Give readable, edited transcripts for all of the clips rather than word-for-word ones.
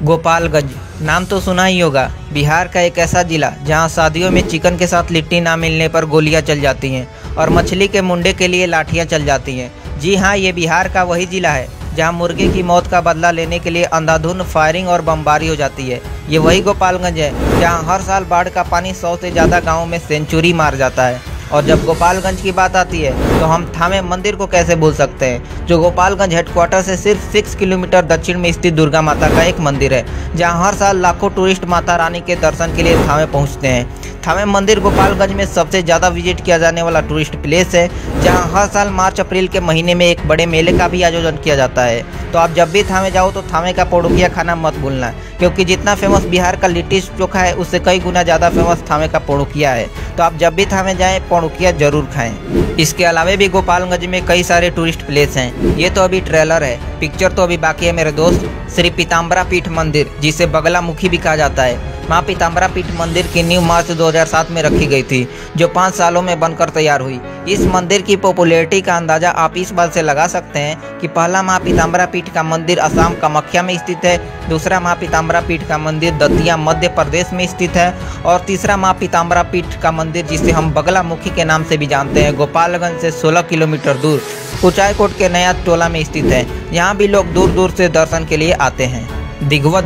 गोपालगंज नाम तो सुना ही होगा। बिहार का एक ऐसा जिला जहां शादियों में चिकन के साथ लिट्टी ना मिलने पर गोलियां चल जाती हैं और मछली के मुंडे के लिए लाठियां चल जाती हैं। जी हां, ये बिहार का वही जिला है जहां मुर्गे की मौत का बदला लेने के लिए अंधाधुंध फायरिंग और बमबारी हो जाती है। ये वही गोपालगंज है जहां हर साल बाढ़ का पानी 100 से ज़्यादा गाँवों में सेंचुरी मार जाता है। और जब गोपालगंज की बात आती है तो हम थामे मंदिर को कैसे भूल सकते हैं, जो गोपालगंज हेडक्वार्टर से सिर्फ 6 किलोमीटर दक्षिण में स्थित दुर्गा माता का एक मंदिर है, जहां हर साल लाखों टूरिस्ट माता रानी के दर्शन के लिए थामे पहुंचते हैं। थामे मंदिर गोपालगंज में सबसे ज़्यादा विजिट किया जाने वाला टूरिस्ट प्लेस है, जहां हर साल मार्च अप्रैल के महीने में एक बड़े मेले का भी आयोजन किया जाता है। तो आप जब भी थामे जाओ तो थामे का पोड़ुकिया खाना मत भूलना, क्योंकि जितना फेमस बिहार का लिट्टी चोखा है उससे कई गुना ज़्यादा फेमस थामे का पोड़ुकिया है। तो आप जब भी थामे जाएं पोड़ुकिया जरूर खाएं। इसके अलावा भी गोपालगंज में कई सारे टूरिस्ट प्लेस हैं। ये तो अभी ट्रेलर है, पिक्चर तो अभी बाकी है मेरे दोस्त। श्री पीताम्बरा पीठ मंदिर, जिसे बगलामुखी भी कहा जाता है, माँ पीताम्बरा पीठ मंदिर की नींव मार्च 2007 में रखी गई थी, जो 5 सालों में बनकर तैयार हुई। इस मंदिर की पॉपुलैरिटी का अंदाजा आप इस बात से लगा सकते हैं कि पहला माँ पीताम्बरा पीठ का मंदिर असम कामाख्या में स्थित है, दूसरा माँ पीताम्बरा पीठ का मंदिर दतिया मध्य प्रदेश में स्थित है, और तीसरा माँ पीताम्बरा पीठ का मंदिर, जिसे हम बगलामुखी के नाम से भी जानते हैं, गोपालगंज से 16 किलोमीटर दूर कुचायकोट के नया टोला में स्थित है। यहाँ भी लोग दूर दूर से दर्शन के लिए आते हैं। दिघवा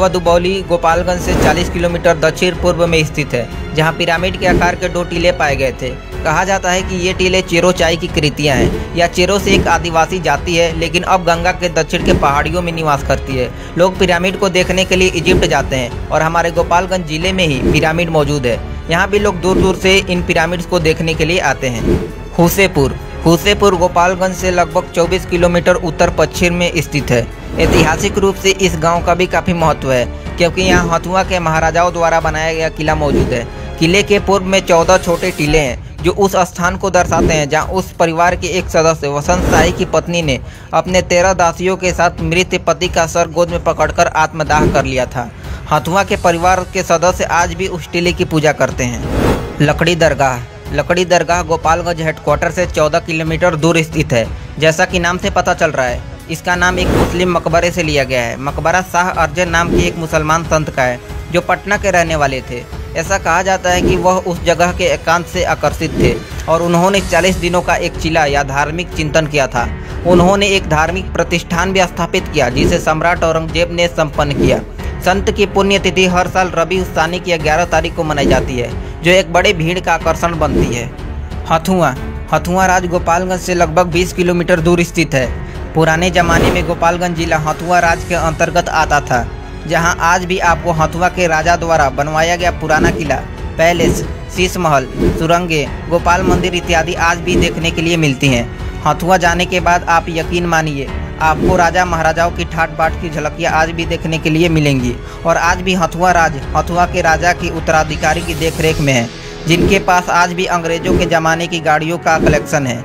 दुबौली गोपालगंज से 40 किलोमीटर दक्षिण पूर्व में स्थित है, जहां पिरामिड के आकार के 2 टीले पाए गए थे। कहा जाता है कि ये टीले चेरोचाई की कृतियां हैं, या चेरो से एक आदिवासी जाति है, लेकिन अब गंगा के दक्षिण के पहाड़ियों में निवास करती है। लोग पिरामिड को देखने के लिए इजिप्ट जाते हैं और हमारे गोपालगंज जिले में ही पिरामिड मौजूद है। यहाँ भी लोग दूर दूर से इन पिरामिड्स को देखने के लिए आते हैं। हुसेपुर गोपालगंज से लगभग 24 किलोमीटर उत्तर पश्चिम में स्थित है। ऐतिहासिक रूप से इस गांव का भी काफ़ी महत्व है, क्योंकि यहाँ हथुआ के महाराजाओं द्वारा बनाया गया किला मौजूद है। किले के पूर्व में 14 छोटे टीले हैं, जो उस स्थान को दर्शाते हैं जहां उस परिवार के एक सदस्य वसंत शाही की पत्नी ने अपने 13 दासियों के साथ मृत पति का सर गोद में पकड़कर आत्मदाह कर लिया था। हथुआ के परिवार के सदस्य आज भी उस टीले की पूजा करते हैं। लकड़ी दरगाह गोपालगंज हेडक्वार्टर से 14 किलोमीटर दूर स्थित है। जैसा कि नाम से पता चल रहा है, इसका नाम एक मुस्लिम मकबरे से लिया गया है। मकबरा शाह अर्जन नाम के एक मुसलमान संत का है, जो पटना के रहने वाले थे। ऐसा कहा जाता है कि वह उस जगह के एकांत से आकर्षित थे और उन्होंने 40 दिनों का एक चिला या धार्मिक चिंतन किया था। उन्होंने एक धार्मिक प्रतिष्ठान भी स्थापित किया, जिसे सम्राट औरंगजेब ने संपन्न किया। संत की पुण्यतिथि हर साल रबी उस्तानी की 11 तारीख को मनाई जाती है, जो एक बड़े भीड़ का आकर्षण बनती है। हथुआ राज गोपालगंज से लगभग 20 किलोमीटर दूर स्थित है। पुराने जमाने में गोपालगंज जिला हथुआ राज के अंतर्गत आता था, जहां आज भी आपको हथुआ के राजा द्वारा बनवाया गया पुराना किला, पैलेस, शीश महल, सुरंगें, गोपाल मंदिर इत्यादि आज भी देखने के लिए मिलती हैं। हथुआ जाने के बाद आप यकीन मानिए, आपको राजा महाराजाओं की ठाट बाट की झलकियाँ आज भी देखने के लिए मिलेंगी। और आज भी हथुआ राज हथुआ के राजा की उत्तराधिकारी की देखरेख में है, जिनके पास आज भी अंग्रेजों के ज़माने की गाड़ियों का कलेक्शन है।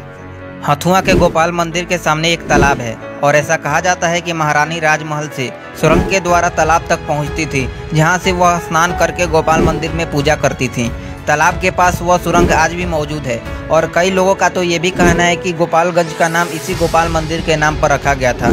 हथुआ के गोपाल मंदिर के सामने एक तालाब है, और ऐसा कहा जाता है कि महारानी राजमहल से सुरंग के द्वारा तालाब तक पहुंचती थी, जहां से वह स्नान करके गोपाल मंदिर में पूजा करती थी। तालाब के पास वह सुरंग आज भी मौजूद है, और कई लोगों का तो ये भी कहना है कि गोपालगंज का नाम इसी गोपाल मंदिर के नाम पर रखा गया था।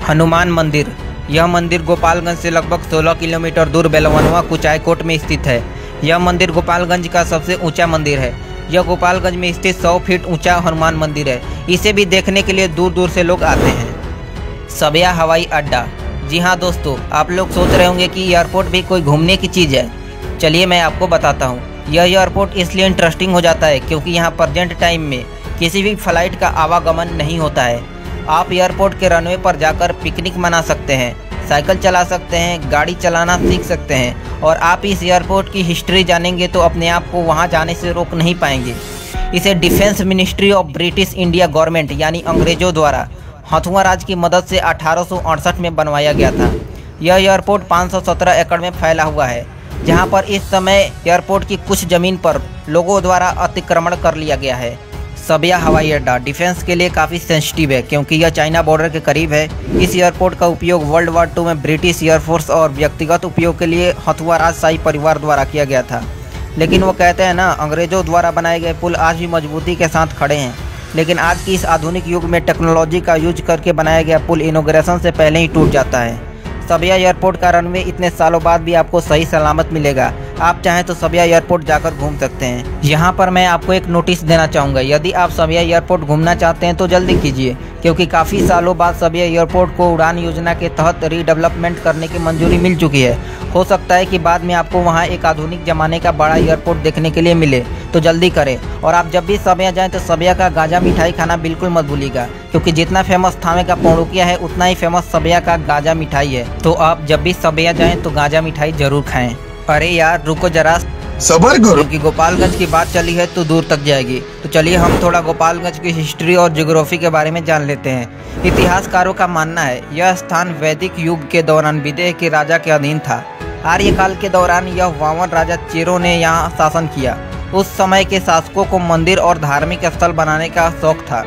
हनुमान मंदिर, यह मंदिर गोपालगंज से लगभग 16 किलोमीटर दूर बेलवनवा कुचायकोट में स्थित है। यह मंदिर गोपालगंज का सबसे ऊंचा मंदिर है। यह गोपालगंज में स्थित 100 फीट ऊंचा हनुमान मंदिर है। इसे भी देखने के लिए दूर दूर से लोग आते हैं। सबिया हवाई अड्डा, जी हाँ दोस्तों, आप लोग सोच रहे होंगे कि एयरपोर्ट भी कोई घूमने की चीज़ है। चलिए मैं आपको बताता हूँ। यह एयरपोर्ट इसलिए इंटरेस्टिंग हो जाता है क्योंकि यहाँ प्रेजेंट टाइम में किसी भी फ्लाइट का आवागमन नहीं होता है। आप एयरपोर्ट के रनवे पर जाकर पिकनिक मना सकते हैं, साइकिल चला सकते हैं, गाड़ी चलाना सीख सकते हैं, और आप इस एयरपोर्ट की हिस्ट्री जानेंगे तो अपने आप को वहां जाने से रोक नहीं पाएंगे। इसे defence ministry of British India government यानी अंग्रेजों द्वारा हथुआ राज की मदद से 1868 में बनवाया गया था। यह एयरपोर्ट 517 एकड़ में फैला हुआ है, जहां पर इस समय एयरपोर्ट की कुछ ज़मीन पर लोगों द्वारा अतिक्रमण कर लिया गया है। सबिया हवाई अड्डा डिफेंस के लिए काफ़ी सेंसिटिव है, क्योंकि यह चाइना बॉर्डर के करीब है। इस एयरपोर्ट का उपयोग वर्ल्ड वार 2 में ब्रिटिश एयरफोर्स और व्यक्तिगत उपयोग के लिए हथुआ राजशाही परिवार द्वारा किया गया था। लेकिन वो कहते हैं ना, अंग्रेजों द्वारा बनाए गए पुल आज भी मजबूती के साथ खड़े हैं। लेकिन आज की इस आधुनिक युग में टेक्नोलॉजी का यूज करके बनाया गया पुल इनॉग्रेशन से पहले ही टूट जाता है। सबिया एयरपोर्ट का रनवे इतने सालों बाद भी आपको सही सलामत मिलेगा। आप चाहें तो सबिया एयरपोर्ट जाकर घूम सकते हैं। यहाँ पर मैं आपको एक नोटिस देना चाहूँगा, यदि आप सबिया एयरपोर्ट घूमना चाहते हैं तो जल्दी कीजिए, क्योंकि काफ़ी सालों बाद सबिया एयरपोर्ट को उड़ान योजना के तहत रीडेवलपमेंट करने की मंजूरी मिल चुकी है। हो सकता है कि बाद में आपको वहाँ एक आधुनिक ज़माने का बड़ा एयरपोर्ट देखने के लिए मिले, तो जल्दी करें। और आप जब भी सबिया जाएँ तो सबिया का गाजा मिठाई खाना बिल्कुल मत भूलिएगा, क्योंकि जितना फेमस थावे का पौड़ुकिया है उतना ही फेमस सबिया का गाजा मिठाई है। तो आप जब भी सबिया जाएं तो गाजा मिठाई जरूर खाएं। अरे यार रुको जरा, सबर करो, क्योंकि गोपालगंज की बात चली है तो दूर तक जाएगी। तो चलिए हम थोड़ा गोपालगंज की हिस्ट्री और ज्योग्राफी के बारे में जान लेते हैं। इतिहासकारों का मानना है यह स्थान वैदिक युग के दौरान विदेह के राजा के अधीन था। आर्यकाल के दौरान यह वामन राजा चेरो ने यहाँ शासन किया। उस समय के शासकों को मंदिर और धार्मिक स्थल बनाने का शौक था।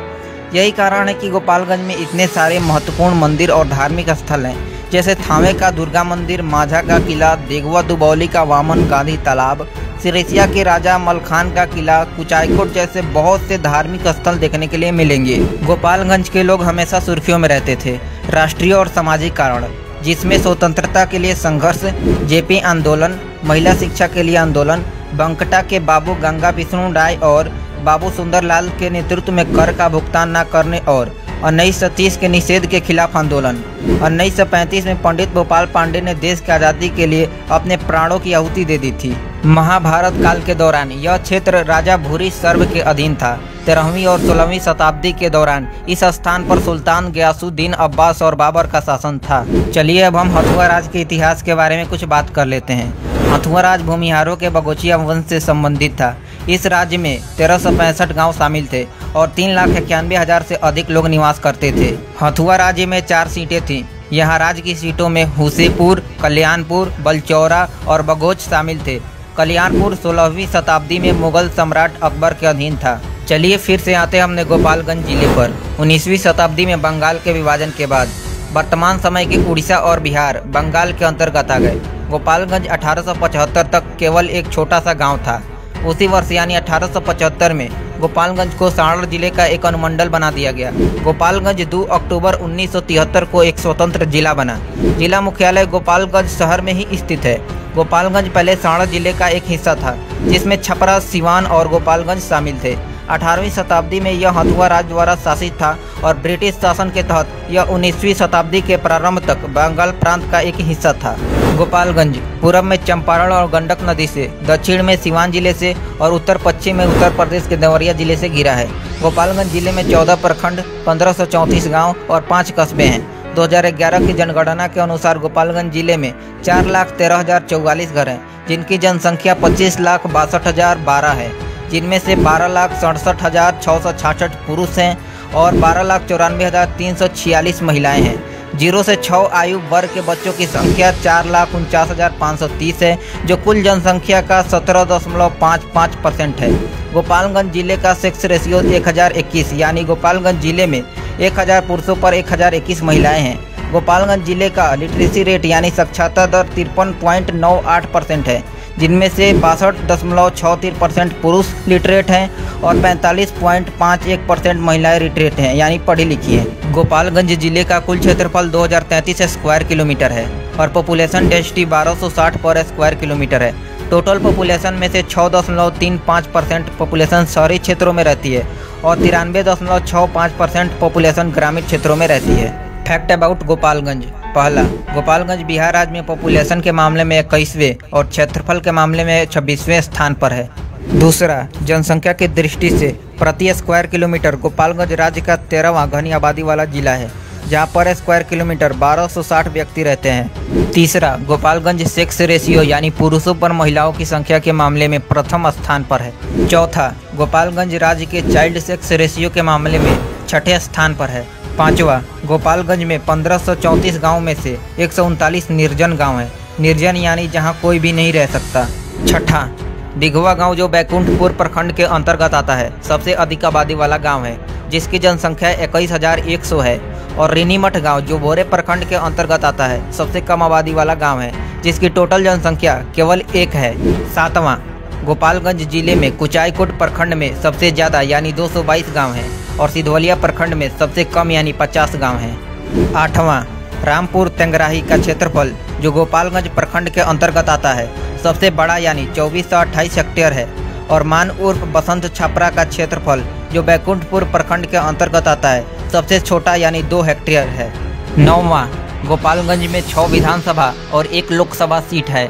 यही कारण है कि गोपालगंज में इतने सारे महत्वपूर्ण मंदिर और धार्मिक स्थल हैं, जैसे थावे का दुर्गा मंदिर, माझा का किला, देगवा दुबौली का वामन गांधी तालाब, सिरसिया के राजा मलखान का किला, कुचायकोट जैसे बहुत से धार्मिक स्थल देखने के लिए मिलेंगे। गोपालगंज के लोग हमेशा सुर्खियों में रहते थे, राष्ट्रीय और सामाजिक कारण, जिसमें स्वतंत्रता के लिए संघर्ष, जेपी आंदोलन, महिला शिक्षा के लिए आंदोलन, बंकटा के बाबू गंगा विष्णु राय और बाबू सुंदरलाल के नेतृत्व में कर का भुगतान न करने और 1930 के निषेध के खिलाफ आंदोलन। 1935 में पंडित भोपाल पांडे ने देश की आज़ादी के लिए अपने प्राणों की आहुति दे दी थी। महाभारत काल के दौरान यह क्षेत्र राजा भूरी सर्व के अधीन था। 13वीं और 16वीं शताब्दी के दौरान इस स्थान पर सुल्तान गयासुद्दीन अब्बास और बाबर का शासन था। चलिए अब हम हथुआ राज के इतिहास के बारे में कुछ बात कर लेते हैं। हथुआ राज भूमिहारों के बगोचिया वंश से संबंधित था। इस राज्य में 1365 गांव शामिल थे और 3,91,000 से अधिक लोग निवास करते थे। हथुआ राज्य में 4 सीटें थीं। यहाँ राज्य की सीटों में हुसेपुर, कल्याणपुर, बलचौरा और बगोच शामिल थे। कल्याणपुर 16वीं शताब्दी में मुगल सम्राट अकबर के अधीन था। चलिए फिर से आते हैं हमने गोपालगंज जिले पर। 19वीं शताब्दी में बंगाल के विभाजन के बाद वर्तमान समय के उड़ीसा और बिहार बंगाल के अंतर्गत आ गए। गोपालगंज 1875 तक केवल एक छोटा सा गांव था। उसी वर्ष यानी 1875 में गोपालगंज को सारण जिले का एक अनुमंडल बना दिया गया। गोपालगंज 2 अक्टूबर 1973 को एक स्वतंत्र जिला बना। जिला मुख्यालय गोपालगंज शहर में ही स्थित है। गोपालगंज पहले सारण जिले का एक हिस्सा था, जिसमें छपरा, सिवान और गोपालगंज शामिल थे। 18वीं शताब्दी में यह हथुआ राज द्वारा शासित था और ब्रिटिश शासन के तहत यह 19वीं शताब्दी के प्रारंभ तक बंगाल प्रांत का एक हिस्सा था। गोपालगंज पूर्व में चंपारण और गंडक नदी से, दक्षिण में सिवान जिले से और उत्तर पश्चिम में उत्तर प्रदेश के देवरिया जिले से घिरा है। गोपालगंज जिले में 14 प्रखंड, 1534 गांव और 5 कस्बे हैं। 2011 की जनगणना के अनुसार गोपालगंज जिले में 4,13,044 घर हैं, जिनकी जनसंख्या 25,62,012 है, जिनमें से 12,67,666 पुरुष हैं और 12,94,346 महिलाएं हैं। 0 से 6 आयु वर्ग के बच्चों की संख्या 4,49,530 है, जो कुल जनसंख्या का 17.55% है। गोपालगंज जिले का सेक्स रेशियो 1021, यानी गोपालगंज जिले में 1000 पुरुषों पर 1021 महिलाएं हैं। गोपालगंज जिले का लिटरेसी रेट यानी साक्षरता दर 53.98% है, जिनमें से 62.63% पुरुष लिटरेट हैं और 45.51% महिलाएं लिटरेट हैं, यानी पढ़ी लिखी हैं। गोपालगंज जिले का कुल क्षेत्रफल 2033 स्क्वायर किलोमीटर है और पॉपुलेशन डेंसिटी 1260 पर स्क्वायर किलोमीटर है। टोटल पॉपुलेशन में से 6.35% पॉपुलेशन शहरी क्षेत्रों में रहती है और 93.65% पॉपुलेशन ग्रामीण क्षेत्रों में रहती है। Fact about Gopalganj. पहला, गोपालगंज बिहार राज्य में पॉपुलेशन के मामले में 21वें और क्षेत्रफल के मामले में 26वें स्थान पर है। दूसरा, जनसंख्या की दृष्टि से प्रति स्क्वायर किलोमीटर गोपालगंज राज्य का 13वां घनी आबादी वाला जिला है, जहां पर स्क्वायर किलोमीटर 1260 व्यक्ति रहते हैं। तीसरा, गोपालगंज सेक्स रेशियो यानी पुरुषों पर महिलाओं की संख्या के मामले में प्रथम स्थान पर है। चौथा, गोपालगंज राज्य के चाइल्ड सेक्स रेशियो के मामले में 6ठे स्थान पर है। पाँचवा, गोपालगंज में 1534 गाँव में से 139 निर्जन गाँव हैं। निर्जन यानी जहाँ कोई भी नहीं रह सकता। छठा, दिघवा गांव जो बैकुंठपुर प्रखंड के अंतर्गत आता है, सबसे अधिक आबादी वाला गांव है, जिसकी जनसंख्या 21,100 है। और रेनीमठ गांव जो बोरे प्रखंड के अंतर्गत आता है, सबसे कम आबादी वाला गांव है, जिसकी टोटल जनसंख्या केवल 1 है। सातवां, गोपालगंज जिले में कुचायकोट प्रखंड में सबसे ज़्यादा यानी 222 गाँव हैं और सिधवलिया प्रखंड में सबसे कम यानी 50 गाँव हैं। आठवां, रामपुर तेंगराही का क्षेत्रफल जो गोपालगंज प्रखंड के अंतर्गत आता है सबसे बड़ा यानी 2428 हेक्टेयर है। और मान उर्फ बसंत छपरा का क्षेत्रफल जो बैकुंठपुर प्रखंड के अंतर्गत आता है सबसे छोटा यानी 2 हेक्टेयर है। 9वां, गोपालगंज में 6 विधानसभा और 1 लोकसभा सीट है।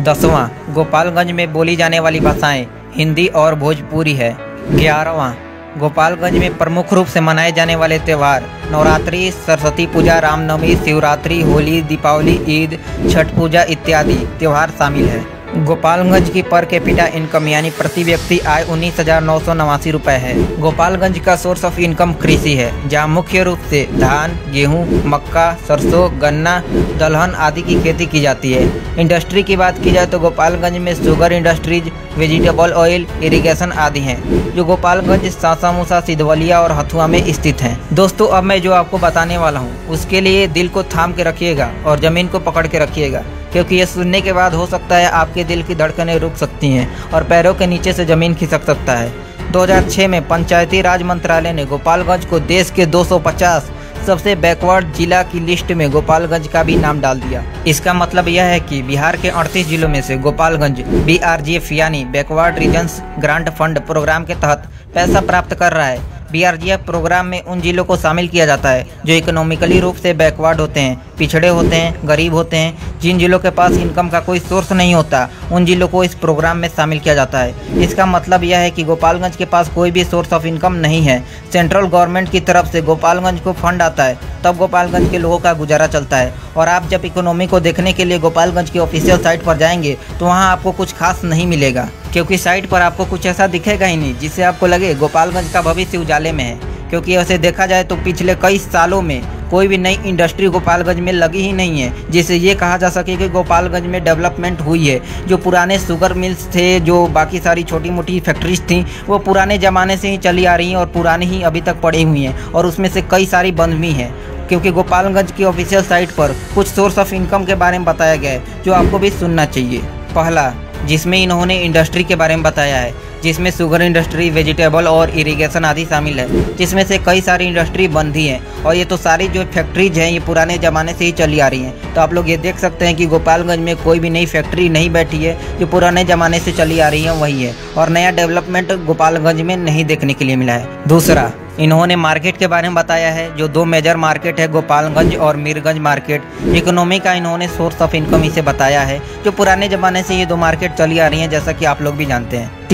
10वां, गोपालगंज में बोली जाने वाली भाषाएं हिंदी और भोजपुरी है। 11वां, गोपालगंज में प्रमुख रूप से मनाए जाने वाले त्यौहार नवरात्रि, सरस्वती पूजा, रामनवमी, शिवरात्रि, होली, दीपावली, ईद, छठ पूजा इत्यादि त्यौहार शामिल है। गोपालगंज की पर कैपिटा इनकम यानी प्रति व्यक्ति आय 19,989 रुपये है। गोपालगंज का सोर्स ऑफ इनकम कृषि है, जहां मुख्य रूप से धान, गेहूं, मक्का, सरसों, गन्ना, दलहन आदि की खेती की जाती है। इंडस्ट्री की बात की जाए तो गोपालगंज में sugar industries, vegetable oil, irrigation आदि हैं, जो गोपालगंज, सासामूसा, सिधवलिया और हथुआ में स्थित हैं। दोस्तों, अब मैं जो आपको बताने वाला हूँ उसके लिए दिल को थाम के रखिएगा और ज़मीन को पकड़ के रखिएगा, क्योंकि ये सुनने के बाद हो सकता है आपके दिल की धड़कनें रुक सकती हैं और पैरों के नीचे से ज़मीन खिसक सकता है। 2006 में पंचायती राज मंत्रालय ने गोपालगंज को देश के 250 सबसे बैकवर्ड जिला की लिस्ट में गोपालगंज का भी नाम डाल दिया। इसका मतलब यह है कि बिहार के 38 जिलों में से गोपालगंज BRGF यानी backward regions grant fund programme के तहत पैसा प्राप्त कर रहा है। BRGF प्रोग्राम में उन जिलों को शामिल किया जाता है जो इकोनॉमिकली रूप से बैकवर्ड होते हैं, पिछड़े होते हैं, गरीब होते हैं। जिन जिलों के पास इनकम का कोई सोर्स नहीं होता उन जिलों को इस प्रोग्राम में शामिल किया जाता है। इसका मतलब यह है कि गोपालगंज के पास कोई भी सोर्स ऑफ इनकम नहीं है। सेंट्रल गवर्नमेंट की तरफ से गोपालगंज को फंड आता है, तब गोपालगंज के लोगों का गुजारा चलता है। और आप जब इकोनॉमी को देखने के लिए गोपालगंज की ऑफिशियल साइट पर जाएंगे तो वहाँ आपको कुछ खास नहीं मिलेगा, क्योंकि साइट पर आपको कुछ ऐसा दिखेगा ही नहीं जिससे आपको लगे गोपालगंज का भविष्य उजाले में है। क्योंकि वैसे देखा जाए तो पिछले कई सालों में कोई भी नई इंडस्ट्री गोपालगंज में लगी ही नहीं है जिससे ये कहा जा सके कि गोपालगंज में डेवलपमेंट हुई है। जो पुराने शुगर मिल्स थे, जो बाकी सारी छोटी मोटी फैक्ट्रीज थी, वो पुराने ज़माने से ही चली आ रही हैं और पुरानी ही अभी तक पड़ी हुई हैं और उसमें से कई सारी बंद भी हैं। क्योंकि गोपालगंज की ऑफिशियल साइट पर कुछ सोर्स ऑफ इनकम के बारे में बताया गया है जो आपको भी सुनना चाहिए। पहला, जिसमें इन्होंने इंडस्ट्री के बारे में बताया है, जिसमें शुगर इंडस्ट्री, वेजिटेबल और इरिगेशन आदि शामिल है, जिसमें से कई सारी इंडस्ट्री बंद ही हैं और ये तो सारी जो फैक्ट्रीज हैं ये पुराने ज़माने से ही चली आ रही हैं। तो आप लोग ये देख सकते हैं कि गोपालगंज में कोई भी नई फैक्ट्री नहीं बैठी है, जो पुराने ज़माने से चली आ रही है वही है और नया डेवलपमेंट गोपालगंज में नहीं देखने के लिए मिला है। दूसरा, इन्होंने मार्केट के बारे में बताया है, जो 2 मेजर मार्केट है, गोपालगंज और मीरगंज मार्केट। इकोनॉमी का इन्होंने सोर्स ऑफ इनकम इसे बताया है, जो पुराने ज़माने से ये 2 मार्केट चली आ रही हैं, जैसा कि आप लोग भी जानते हैं।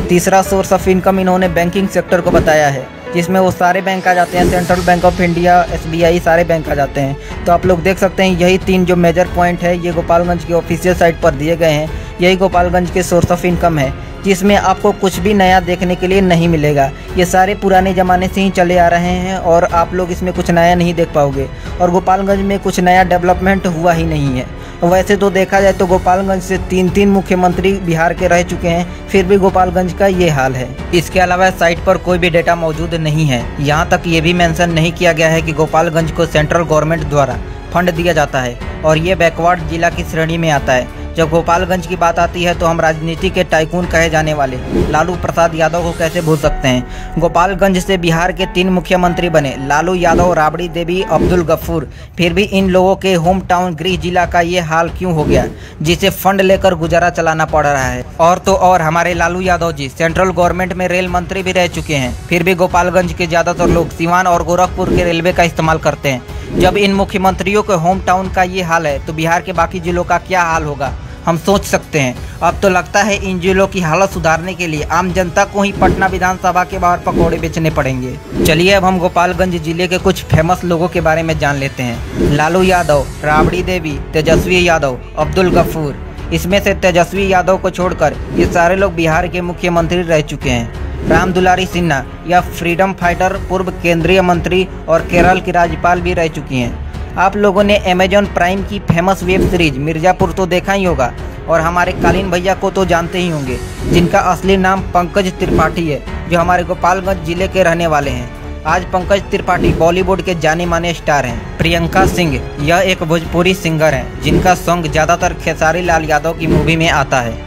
तीसरा सोर्स ऑफ इनकम इन्होंने बैंकिंग सेक्टर को बताया है, जिसमें वो सारे बैंक आ जाते हैं, central bank of India, SBI, सारे बैंक आ जाते हैं। तो आप लोग देख सकते हैं यही 3 जो मेजर पॉइंट है ये गोपालगंज की ऑफिशियल साइट पर दिए गए हैं। यही गोपालगंज के सोर्स ऑफ इनकम है, जिसमें आपको कुछ भी नया देखने के लिए नहीं मिलेगा। ये सारे पुराने ज़माने से ही चले आ रहे हैं और आप लोग इसमें कुछ नया नहीं देख पाओगे और गोपालगंज में कुछ नया डेवलपमेंट हुआ ही नहीं है। वैसे तो देखा जाए तो गोपालगंज से 3 मुख्यमंत्री बिहार के रह चुके हैं, फिर भी गोपालगंज का ये हाल है। इसके अलावा साइट पर कोई भी डेटा मौजूद नहीं है। यहाँ तक ये भी मेंशन नहीं किया गया है कि गोपालगंज को सेंट्रल गवर्नमेंट द्वारा फंड दिया जाता है और ये बैकवर्ड जिला की श्रेणी में आता है। जब गोपालगंज की बात आती है तो हम राजनीति के टाइकून कहे जाने वाले लालू प्रसाद यादव को कैसे भूल सकते हैं। गोपालगंज से बिहार के 3 मुख्यमंत्री बने, लालू यादव, राबड़ी देवी, अब्दुल गफूर। फिर भी इन लोगों के होम टाउन गृह जिला का ये हाल क्यों हो गया, जिसे फंड लेकर गुजारा चलाना पड़ रहा है। और तो और हमारे लालू यादव जी सेंट्रल गवर्नमेंट में रेल मंत्री भी रह चुके हैं, फिर भी गोपालगंज के ज़्यादातर लोग सीवान और गोरखपुर के रेलवे का इस्तेमाल करते हैं। जब इन मुख्यमंत्रियों के होम टाउन का ये हाल है तो बिहार के बाकी जिलों का क्या हाल होगा, हम सोच सकते हैं। अब तो लगता है इन जिलों की हालत सुधारने के लिए आम जनता को ही पटना विधानसभा के बाहर पकौड़े बेचने पड़ेंगे। चलिए अब हम गोपालगंज जिले के कुछ फेमस लोगों के बारे में जान लेते हैं। लालू यादव, राबड़ी देवी, तेजस्वी यादव, अब्दुल गफूर। इसमें से तेजस्वी यादव को छोड़कर ये सारे लोग बिहार के मुख्यमंत्री रह चुके हैं। राम दुलारी सिन्हा या फ्रीडम फाइटर पूर्व केंद्रीय मंत्री और केरल की राज्यपाल भी रह चुकी हैं। आप लोगों ने अमेजॉन प्राइम की फेमस वेब सीरीज मिर्ज़ापुर तो देखा ही होगा और हमारे कालीन भैया को तो जानते ही होंगे, जिनका असली नाम पंकज त्रिपाठी है, जो हमारे गोपालगंज जिले के रहने वाले हैं। आज पंकज त्रिपाठी बॉलीवुड के जाने माने स्टार हैं। प्रियंका सिंह यह एक भोजपुरी सिंगर हैं, जिनका सॉन्ग ज़्यादातर खेसारी लाल यादव की मूवी में आता है।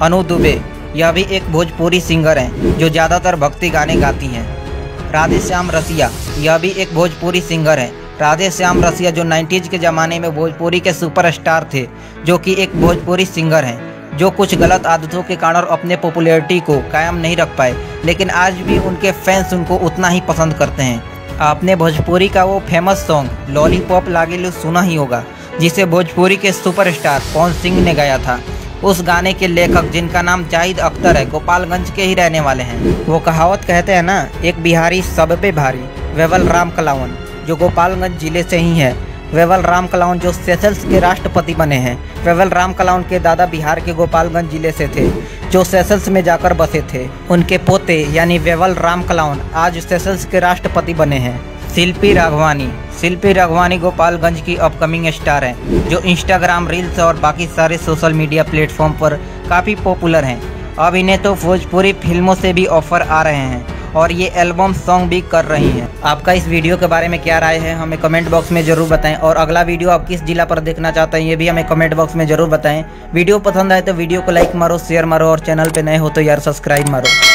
अनु दुबे यह भी एक भोजपुरी सिंगर हैं, जो ज़्यादातर भक्ति गाने गाती हैं। राधेश्याम रसिया यह भी एक भोजपुरी सिंगर हैं, राधे श्याम रसिया जो 90s के ज़माने में भोजपुरी के सुपरस्टार थे, जो कि एक भोजपुरी सिंगर हैं, जो कुछ गलत आदतों के कारण अपने पॉपुलैरिटी को कायम नहीं रख पाए, लेकिन आज भी उनके फैंस उनको उतना ही पसंद करते हैं। आपने भोजपुरी का वो फेमस सॉन्ग लॉलीपॉप लागेलू सुना ही होगा, जिसे भोजपुरी के सुपरस्टार पवन सिंह ने गाया था। उस गाने के लेखक, जिनका नाम जाहिद अख्तर है, गोपालगंज के ही रहने वाले हैं। वो कहावत कहते हैं ना, एक बिहारी सब पे भारी, वेवल राम कलावन, जो गोपालगंज जिले से ही है। वेवल राम कलावन जो सेशल्स के राष्ट्रपति बने हैं। वेवल राम कलावन के दादा बिहार के गोपालगंज जिले से थे, जो सेशल्स में जाकर बसे थे। उनके पोते यानी वेवल राम कलावन आज सेशल्स के राष्ट्रपति बने हैं। शिल्पी राघवानी गोपालगंज की अपकमिंग स्टार हैं, जो इंस्टाग्राम रील्स और बाकी सारे सोशल मीडिया प्लेटफॉर्म पर काफ़ी पॉपुलर हैं। अब इन्हें तो भोजपुरी फिल्मों से भी ऑफर आ रहे हैं और ये एल्बम सॉन्ग भी कर रही हैं। आपका इस वीडियो के बारे में क्या राय है, हमें कमेंट बॉक्स में ज़रूर बताएं। और अगला वीडियो आप किस जिला पर देखना चाहते हैं, ये भी हमें कमेंट बॉक्स में ज़रूर बताएं। वीडियो पसंद आए तो वीडियो को लाइक मारो, शेयर मारो और चैनल पे नए हो तो यार सब्सक्राइब मारो।